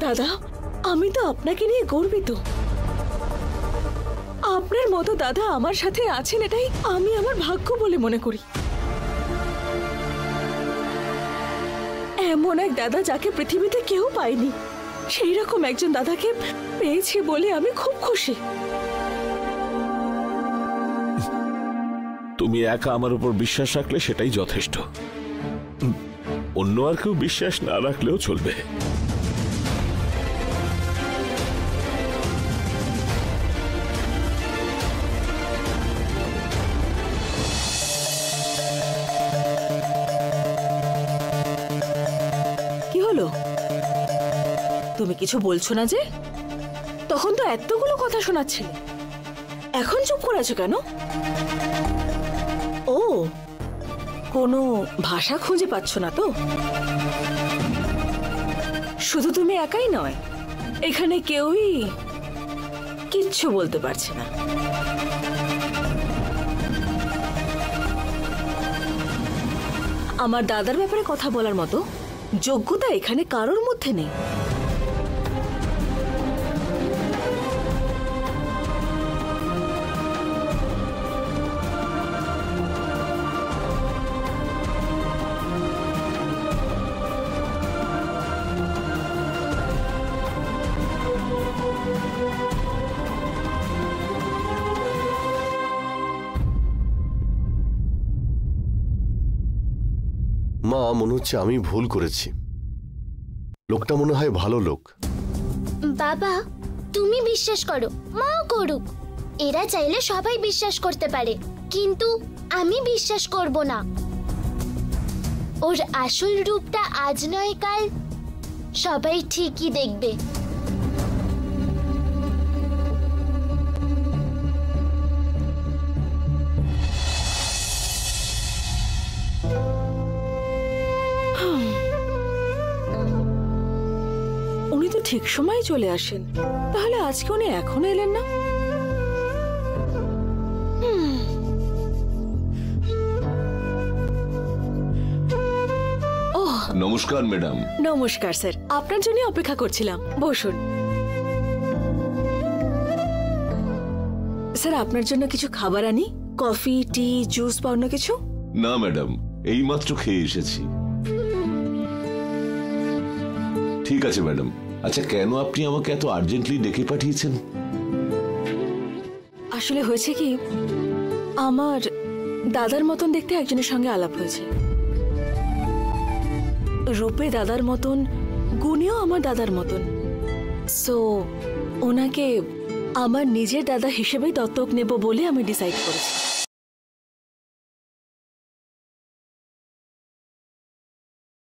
দাদা, আমি তো আপনাকে নিয়ে গর্বিত। আপনার মতো দাদা আমার সাথে আছেন, এটাই আমি আমার ভাগ্য বলে মনে করি। এমন এক দাদা যাকে পৃথিবীতে কেউ পায়নি, সেই রকম একজন দাদাকে পেয়েছি বলে আমি খুব খুশি। তুমি একা আমার উপর বিশ্বাস রাখলে সেটাই যথেষ্ট। অন্য আর কেউ বিশ্বাস না রাখলেও চলবে। কি হলো, তুমি কিছু বলছো না যে? তখন তো এতগুলো কথা শোনাচ্ছিলে, এখন চুপ করে আছো কেন? ও, কোনো ভাষা খুঁজে পাচ্ছ না তো? শুধু তুমি একাই নয়, এখানে কেউই কিচ্ছু বলতে পারছে না। আমার দাদার ব্যাপারে কথা বলার মতো যোগ্যতা এখানে কারোর মধ্যে নেই। মা, মনে হচ্ছে আমি ভুল করেছি। লোকটা মনে হয় ভালো লোক। বাবা, তুমি বিশ্বাস করো, মাও করুক। এরা চাইলে সবাই বিশ্বাস করতে পারে, কিন্তু আমি বিশ্বাস করব না। ওর আসল রূপটা আজ নয় কাল সবাই ঠিকই দেখবে। উনি তো ঠিক সময় চলে আসেন, তাহলে আজকে উনি এখনো এলেন না? ওহ, নমস্কার ম্যাডাম। নমস্কার স্যার, আপনার জন্য অপেক্ষা করছিলাম, বসুন। স্যার, আপনার জন্য কিছু খাবার আনি? কফি, টি, জুস বা অন্য কিছু? না ম্যাডাম, এইমাত্র খেয়ে এসেছি। ঠিক আছে ম্যাডাম। আচ্ছা, কেন আপনি আমাকে এত আর্জেন্টলি ডেকে পাঠিয়েছেন? আসলে হয়েছে কি, আমার দাদার মতন দেখতে একজনের সঙ্গে আলাপ হয়েছে। রূপে দাদার মতন, গুণেও আমার দাদার মতন। সো ওনাকে আমার নিজের দাদা হিসেবেই দত্তক নেব বলে আমি ডিসাইড করেছি।